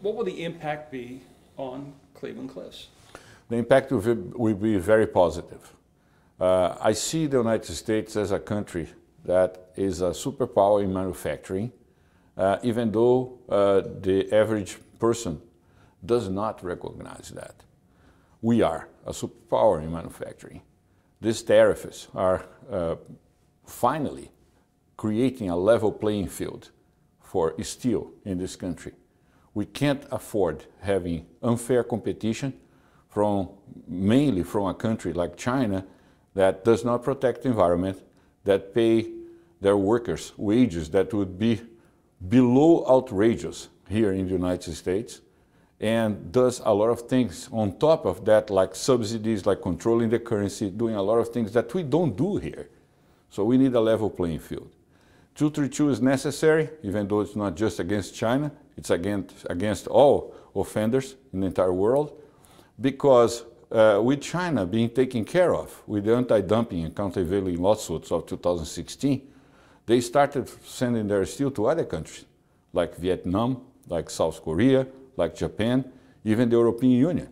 What will the impact be on Cleveland-Cliffs? The impact will be very positive. I see the United States as a country that is a superpower in manufacturing, even though the average person does not recognize that. We are a superpower in manufacturing. These tariffs are finally creating a level playing field for steel in this country. We can't afford having unfair competition mainly from a country like China that does not protect the environment, that pay their workers wages that would be below outrageous here in the United States, and does a lot of things on top of that, like subsidies, like controlling the currency, doing a lot of things that we don't do here. So we need a level playing field. 232 is necessary, even though it's not just against China, it's against all offenders in the entire world, because with China being taken care of with the anti-dumping and countervailing lawsuits of 2016, they started sending their steel to other countries, like Vietnam, like South Korea, like Japan, even the European Union.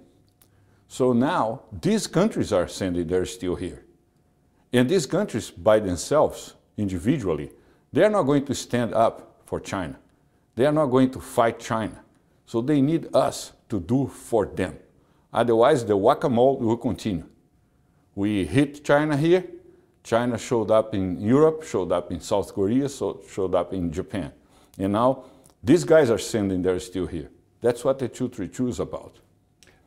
So now, these countries are sending their steel here. And these countries, by themselves, individually, they are not going to stand up for China. They are not going to fight China. So they need us to do for them. Otherwise, the whack-a-mole will continue. We hit China here. China showed up in Europe, showed up in South Korea, showed up in Japan. And now, these guys are sending their steel here. That's what the 232 is about.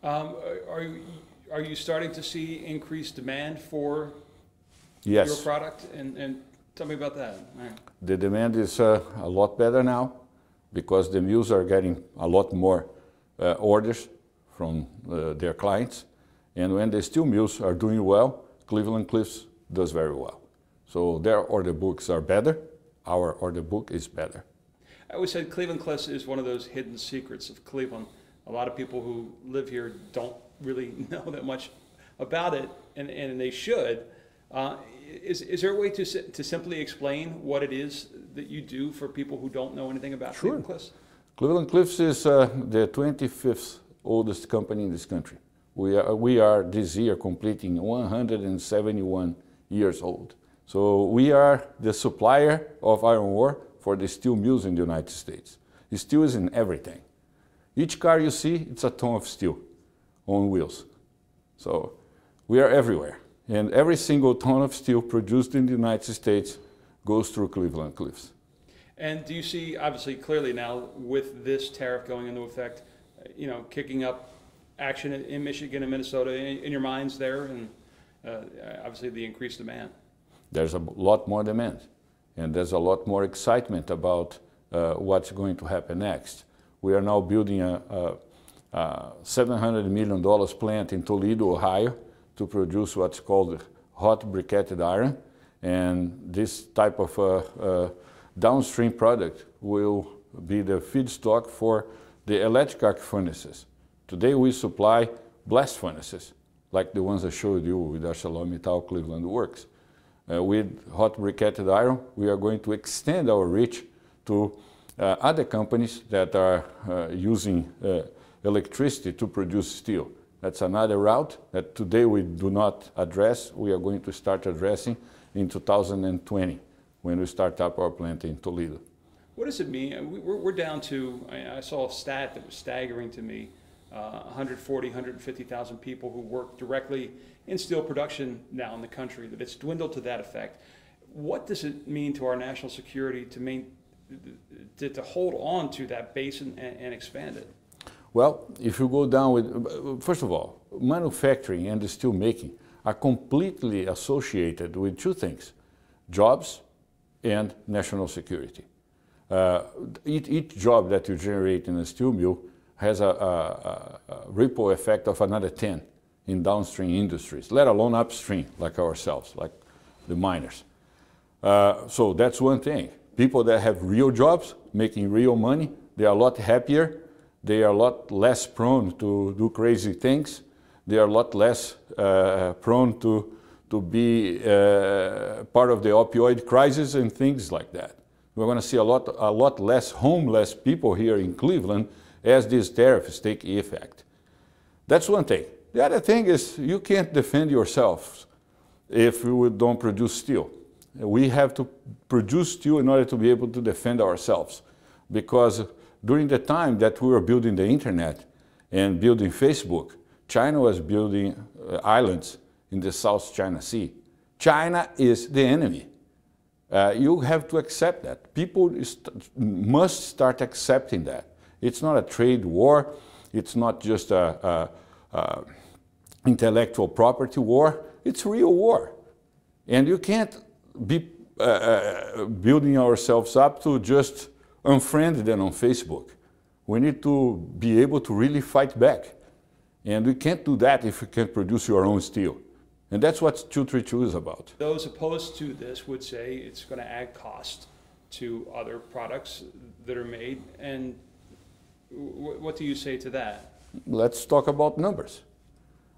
Are you starting to see increased demand for Yes. your product? And tell me about that. Right. The demand is a lot better now because the mills are getting a lot more orders from their clients. And when the steel mills are doing well, Cleveland-Cliffs does very well. So their order books are better. Our order book is better. I always said Cleveland-Cliffs is one of those hidden secrets of Cleveland. A lot of people who live here don't really know that much about it, and they should. Is there a way to simply explain what it is that you do for people who don't know anything about Sure. Cleveland-Cliffs? Cleveland-Cliffs is the 25th oldest company in this country. We are this year completing 171 years old. So we are the supplier of iron ore for the steel mills in the United States. The steel is in everything. Each car you see, it's a ton of steel on wheels. So we are everywhere. And every single ton of steel produced in the United States goes through Cleveland-Cliffs. And do you see, obviously, clearly now, with this tariff going into effect, kicking up action in Michigan and Minnesota in your minds there, and obviously the increased demand? There's a lot more demand, and there's a lot more excitement about what's going to happen next. We are now building a $700 million plant in Toledo, Ohio, to produce what's called hot briquetted iron, and this type of downstream product will be the feedstock for the electric arc furnaces. Today we supply blast furnaces, like the ones I showed you with ArcelorMittal Cleveland Works. With hot briquetted iron, we are going to extend our reach to other companies that are using electricity to produce steel. That's another route that today we do not address. We are going to start addressing in 2020 when we start up our plant in Toledo. What does it mean? We're down to, I saw a stat that was staggering to me, 140, 150,000 people who work directly in steel production now in the country, that it's dwindled to that effect. What does it mean to our national security to hold on to that base and expand it? Well, if you go down with, first of all, manufacturing and the steel making are completely associated with two things: jobs and national security. Each job that you generate in a steel mill has a ripple effect of another 10 in downstream industries, let alone upstream, like ourselves, like the miners. So that's one thing. People that have real jobs, making real money, they are a lot happier, they are a lot less prone to do crazy things, they are a lot less prone to be part of the opioid crisis and things like that. We're going to see a lot less homeless people here in Cleveland as these tariffs take effect. That's one thing. The other thing is you can't defend yourselves if we don't produce steel. We have to produce steel in order to be able to defend ourselves, because during the time that we were building the internet and building Facebook, China was building islands in the South China Sea. China is the enemy. You have to accept that. People must start accepting that. It's not a trade war. It's not just a intellectual property war. It's real war. And you can't be building ourselves up to just unfriend them on Facebook. We need to be able to really fight back. And we can't do that if you can't produce your own steel. And that's what 232 is about. Those opposed to this would say it's going to add cost to other products that are made. And what do you say to that? Let's talk about numbers.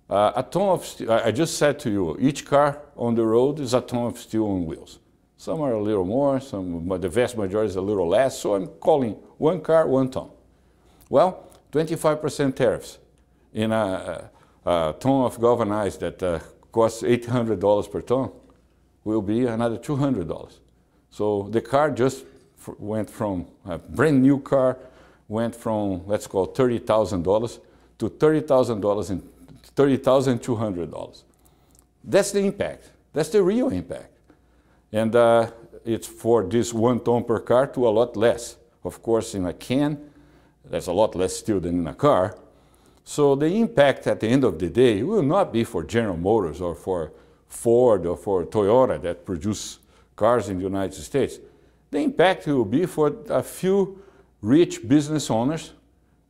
A ton of steel, I just said to you, each car on the road is a ton of steel on wheels. Some are a little more, but the vast majority is a little less, so I'm calling one car, 1 ton. Well, 25% tariffs in a ton of galvanized that costs $800 per ton will be another $200. So the car just went from, a brand new car, went from, let's call it $30,000 to $30,000 and $30,200. That's the impact. That's the real impact. And it's for this 1 ton per car to a lot less. Of course, in a can, there's a lot less steel than in a car. So the impact at the end of the day will not be for General Motors or for Ford or for Toyota that produce cars in the United States. The impact will be for a few rich business owners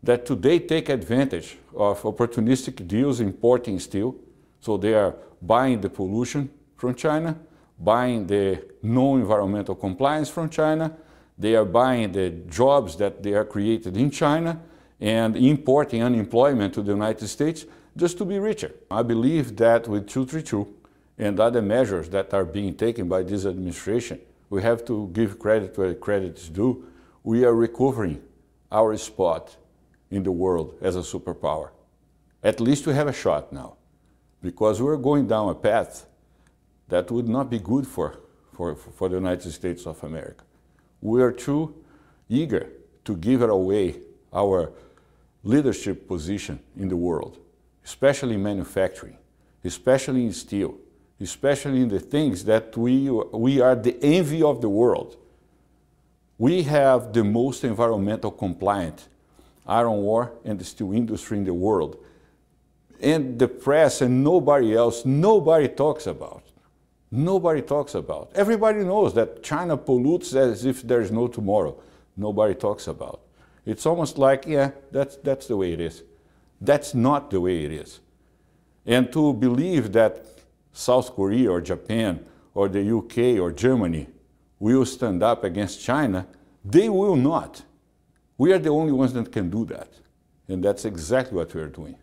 that today take advantage of opportunistic deals importing steel. So they are buying the pollution from China, buying the no-environmental compliance from China, they are buying the jobs that they are created in China and importing unemployment to the United States just to be richer. I believe that with 232 and other measures that are being taken by this administration, we have to give credit where credit is due. We are recovering our spot in the world as a superpower. At least we have a shot now, because we're going down a path that would not be good for the United States of America. We are too eager to give away our leadership position in the world, especially in manufacturing, especially in steel, especially in the things that we are the envy of the world. We have the most environmental compliant iron ore and the steel industry in the world. And the press and nobody else, nobody talks about. Nobody talks about. Everybody knows that China pollutes as if there is no tomorrow. Nobody talks about. It's almost like, yeah, that's the way it is. That's not the way it is. And to believe that South Korea or Japan or the UK or Germany will stand up against China, they will not. We are the only ones that can do that. And that's exactly what we are doing.